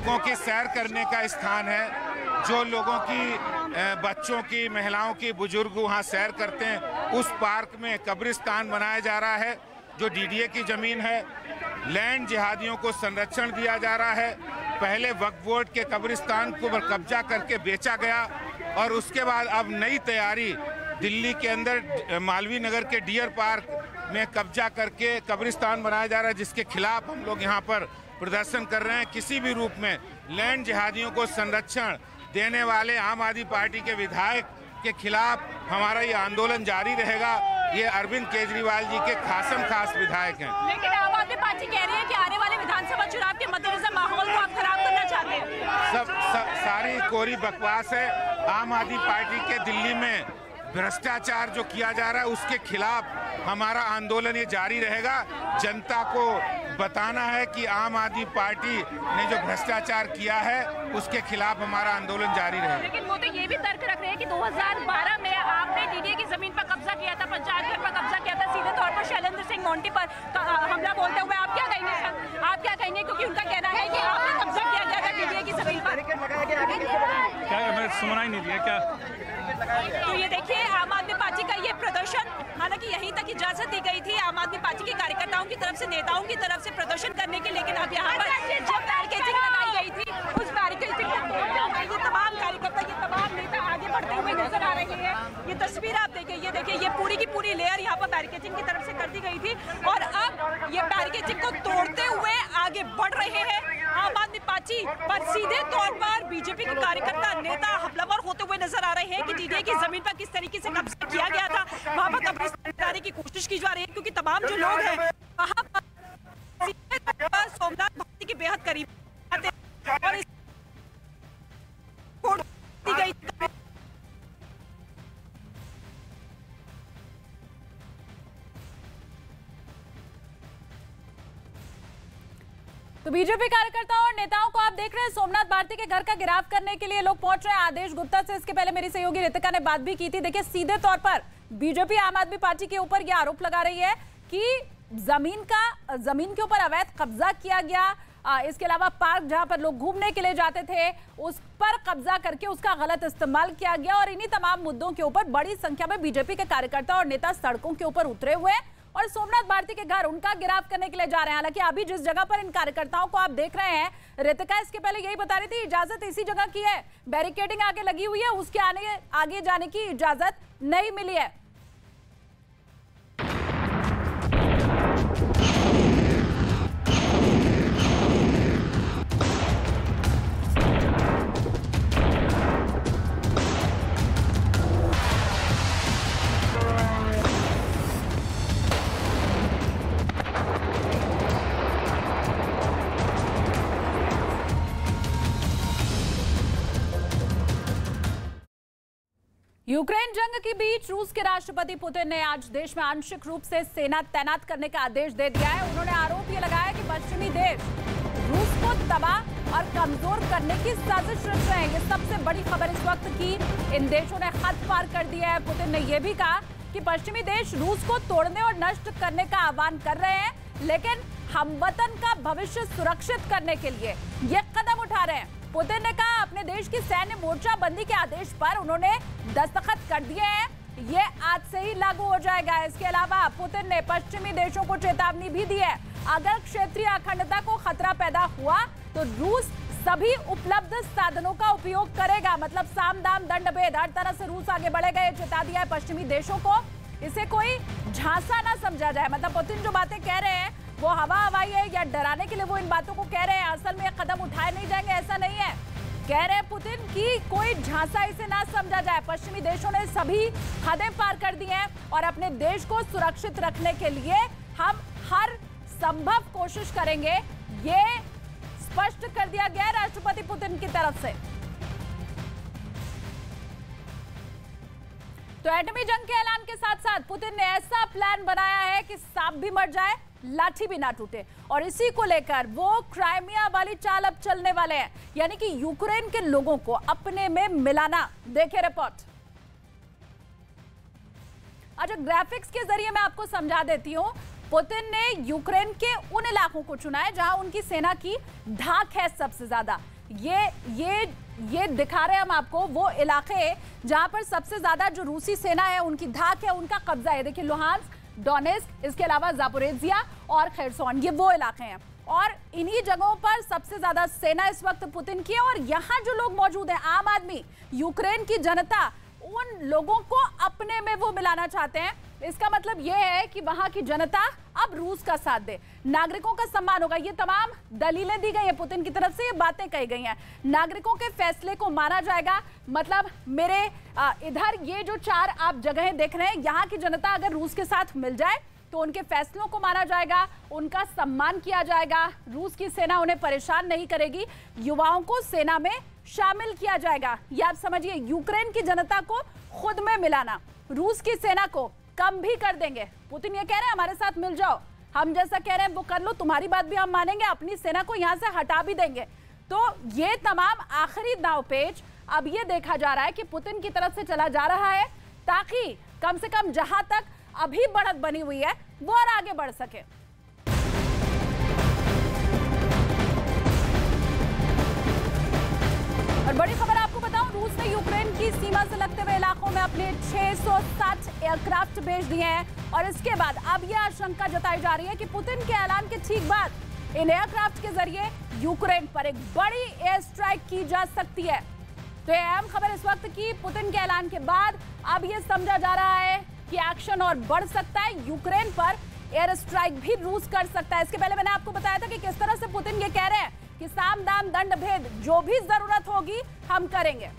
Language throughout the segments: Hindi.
लोगों की सैर करने का स्थान है, जो लोगों की बच्चों की, महिलाओं की, बुजुर्ग वहाँ सैर करते हैं, उस पार्क में कब्रिस्तान बनाया जा रहा है जो डीडीए की जमीन है। लैंड जिहादियों को संरक्षण दिया जा रहा है। पहले वक्फ बोर्ड के कब्रिस्तान को कब्जा करके बेचा गया और उसके बाद अब नई तैयारी दिल्ली के अंदर मालवीय नगर के डियर पार्क में कब्जा करके कब्रिस्तान बनाया जा रहा है, जिसके खिलाफ हम लोग यहाँ पर प्रदर्शन कर रहे हैं। किसी भी रूप में लैंड जिहादियों को संरक्षण देने वाले आम आदमी पार्टी के विधायक के खिलाफ हमारा ये आंदोलन जारी रहेगा। ये अरविंद केजरीवाल जी के खास विधायक हैं। लेकिन आम आदमी पार्टी कह रही है कि आने वाले विधानसभा चुनाव के मद्देनजर माहौल को आप खराब करना चाहते हैं। सारी कोरी बकवास है। आम आदमी पार्टी के दिल्ली में भ्रष्टाचार जो किया जा रहा है उसके खिलाफ हमारा आंदोलन ये जारी रहेगा। जनता को बताना है कि आम आदमी पार्टी ने जो भ्रष्टाचार किया है उसके खिलाफ हमारा आंदोलन जारी रहेगा। लेकिन वो तो ये भी तर्क रख रहे हैं कि 2012 में आपने डीडीए की जमीन पर कब्जा किया था, पंचायत घर पर कब्जा किया था, सीधे तौर पर शैलेंद्र सिंह मोंटी पर हमला बोलते हुए आप क्या कहेंगे? आप क्या कहेंगे? क्योंकि उनका कहना है कि आपने कब्जा किया गया था डीडीए की जमीन पर। क्या हमें सुना ही नहीं दिया क्या? तो ये देखिए आम आदमी पार्टी का ये प्रदर्शन, हालांकि यहीं तक इजाजत दी गई थी आम आदमी पार्टी के कार्यकर्ताओं की तरफ से, नेताओं की तरफ से प्रदर्शन करने की, लेकिन अब यहाँ पर जो बैरिकेडिंग लगाई गई थी उस बैरिकेडिंग को तोड़ते हुए ये तमाम कार्यकर्ता, ये तमाम नेता आगे बढ़ते हुए नजर आ रहे हैं। ये तस्वीर आप देखिए, ये देखिए, ये पूरी की पूरी लेयर यहाँ पर बैरिकेडिंग की तरफ से कर दी गई थी और अब ये बैरिकेडिंग को तोड़ते हुए आगे बढ़ रहे हैं आम आदमी पार्टी पर। सीधे तौर पर बीजेपी के कार्यकर्ता, नेता हमलावर होते हुए नजर आ रहे हैं कि डीडीए की जमीन पर किस तरीके से कब्जा किया गया था, वहां पर कब्रिस्तान बनाने की कोशिश की जा रही है, क्योंकि तमाम जो लोग हैं वहां पर सोमनाथ भारती के बेहद करीब आते हैं और इस दी गई। तो बीजेपी कार्यकर्ताओं और नेताओं को आप देख रहे हैं, सोमनाथ भारती के घर का घेराव करने के लिए लोग पहुंच रहे हैं। आदेश गुप्ता से इसके पहले मेरी सहयोगी रितिका ने बात भी की थी। देखिए सीधे तौर पर बीजेपी आम आदमी पार्टी के ऊपर यह आरोप लगा रही है कि जमीन के ऊपर अवैध कब्जा किया गया। इसके अलावा पार्क जहां पर लोग घूमने के लिए जाते थे उस पर कब्जा करके उसका गलत इस्तेमाल किया गया और इन्हीं तमाम मुद्दों के ऊपर बड़ी संख्या में बीजेपी के कार्यकर्ता और नेता सड़कों के ऊपर उतरे हुए हैं और सोमनाथ भारती के घर उनका घेराव करने के लिए जा रहे हैं। हालांकि अभी जिस जगह पर इन कार्यकर्ताओं को आप देख रहे हैं, रितिका इसके पहले यही बता रही थी, इजाजत इसी जगह की है, बैरिकेडिंग आगे लगी हुई है, उसके आगे जाने की इजाजत नहीं मिली है। यूक्रेन जंग के बीच रूस के राष्ट्रपति पुतिन ने आज देश में आंशिक रूप से सेना तैनात करने का आदेश दे दिया है। उन्होंने आरोप ये लगाया कि पश्चिमी देश रूस को तबाह और कमजोर करने की साजिश रच रहे हैं। ये सबसे बड़ी खबर इस वक्त की, इन देशों ने हद पार कर दिया है। पुतिन ने यह भी कहा कि पश्चिमी देश रूस को तोड़ने और नष्ट करने का आह्वान कर रहे हैं, लेकिन हमवतन का भविष्य सुरक्षित करने के लिए ये कदम उठा रहे हैं। पुतिन ने कहा अपने देश की सैन्य मोर्चाबंदी के आदेश पर उन्होंने दस्तखत कर दिए हैं, ये आज से ही लागू हो जाएगा। इसके अलावा पुतिन ने पश्चिमी देशों को चेतावनी भी दी है, अगर क्षेत्रीय अखंडता को खतरा पैदा हुआ तो रूस सभी उपलब्ध साधनों का उपयोग करेगा। मतलब साम दाम दंड भेद, हर तरह से रूस आगे बढ़ेगा, ये चेता दिया है पश्चिमी देशों को। इसे कोई झांसा ना समझा जाए। मतलब पुतिन जो बातें कह रहे हैं वो हवा हवाई है या डराने के लिए वो इन बातों को कह रहे हैं, असल में कदम उठाए नहीं जाएंगे ऐसा नहीं है। कह रहे हैं पुतिन कि कोई झांसा इसे ना समझा जाए। पश्चिमी देशों ने सभी हदें पार कर दी हैं और अपने देश को सुरक्षित रखने के लिए हम हर संभव कोशिश करेंगे, ये स्पष्ट कर दिया गया है राष्ट्रपति पुतिन की तरफ से। तो एटमी जंग के ऐलान के साथ साथ पुतिन ने ऐसा प्लान बनाया है कि सांप भी मर जाए, लाठी भी ना टूटे, और इसी को लेकर वो क्राइमिया वाली चाल अब चलने वाले हैं, यानी कि यूक्रेन के लोगों को अपने में मिलाना। देखिए रिपोर्ट। अच्छा, ग्राफिक्स के जरिए मैं आपको समझा देती हूं। पुतिन ने यूक्रेन के उन इलाकों को चुना है जहां उनकी सेना की धाक है सबसे ज्यादा, ये दिखा रहे हैं हम आपको वो इलाके जहां पर सबसे ज्यादा जो रूसी सेना है उनकी धाक है, उनका कब्जा है। देखिए लुहांस्क, डोनेस्क, इसके अलावा जापोरेजिया और खेरसोन, ये वो इलाके हैं और इन्हीं जगहों पर सबसे ज्यादा सेना इस वक्त पुतिन की है। और यहाँ जो लोग मौजूद हैं, आम आदमी, यूक्रेन की जनता, उन लोगों को अपने में वो मिलाना चाहते हैं। इसका मतलब यह है कि वहां की जनता अब रूस का साथ दे, नागरिकों का सम्मान होगा। ये तमाम दलीलें दी गई हैं पुतिन की तरफ से, ये बातें कही गई हैं। नागरिकों के फैसले को माना जाएगा, मतलब मेरे इधर ये जो 4 आप जगहें देख रहे हैं, यहाँ की जनता अगर रूस के साथ मिल जाए तो उनके फैसलों को माना जाएगा, उनका सम्मान किया जाएगा। रूस की सेना उन्हें परेशान नहीं करेगी, युवाओं को सेना में शामिल किया जाएगा। ये आप समझिए, यूक्रेन की जनता को खुद में मिलाना, रूस की सेना को कम भी कर देंगे। पुतिन ये कह रहे हैं हमारे साथ मिल जाओ, हम जैसा कह रहे हैं वो कर लो, तुम्हारी बात भी हम मानेंगे, अपनी सेना को यहां से हटा भी देंगे। तो ये तमाम आखिरी दांवपेच अब ये देखा जा रहा है कि पुतिन की तरफ से चला जा रहा है, ताकि कम से कम जहां तक अभी बढ़त बनी हुई है वो और आगे बढ़ सके। और बड़ी खबर आपको बताऊं, रूस ने यूक्रेन की सीमा से लगते हुए इलाकों में अपने 660 एयरक्राफ्ट भेज दिए हैं। और इसके बाद अब यह आशंका जताई जा रही है कि पुतिन के ऐलान के ठीक बाद इन एयरक्राफ्ट के जरिए यूक्रेन पर एक बड़ी एयर स्ट्राइक की जा सकती है। तो यह अहम खबर इस वक्त की, पुतिन के ऐलान के बाद अब यह समझा जा रहा है कि एक्शन और बढ़ सकता है, यूक्रेन पर एयर स्ट्राइक भी रूस कर सकता है। इसके पहले मैंने आपको बताया था कि किस तरह से पुतिन ये कह रहे हैं कि साम दाम दंड भेद, जो भी जरूरत होगी हम करेंगे।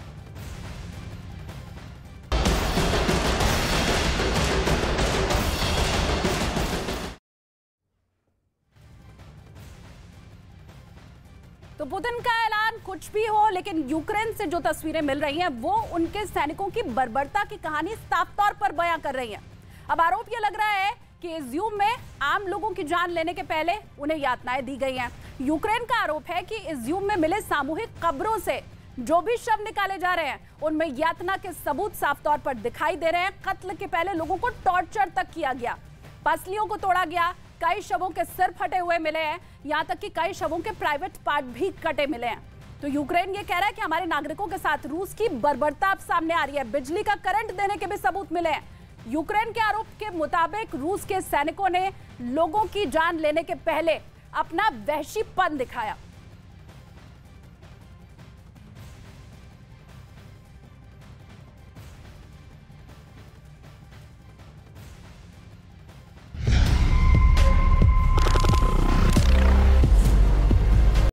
तो पुतिन का ऐलान कुछ भी हो, लेकिन यूक्रेन से जो तस्वीरें मिल रही हैं वो उनके सैनिकों की बर्बरता की कहानी साफ तौर पर बयां कर रही हैं। अब आरोप यह लग रहा है कि इज्यूम में आम लोगों की जान लेने के पहले उन्हें यातनाएं दी गई हैं। यूक्रेन का आरोप है कि इज्यूम में मिले सामूहिक कब्रों से जो भी शव निकाले जा रहे हैं उनमें यातना के सबूत साफ तौर पर दिखाई दे रहे हैं। कत्ल के पहले लोगों को टॉर्चर तक किया गया, पसलियों को तोड़ा गया, कई शवों के सिर फटे हुए मिले हैं, यहां तक कि कई शवों के प्राइवेट पार्ट भी कटे मिले हैं। तो यूक्रेन ये कह रहा है कि हमारे नागरिकों के साथ रूस की बर्बरता अब सामने आ रही है। बिजली का करंट देने के भी सबूत मिले हैं। यूक्रेन के आरोप के मुताबिक रूस के सैनिकों ने लोगों की जान लेने के पहले अपना वहशीपन दिखाया।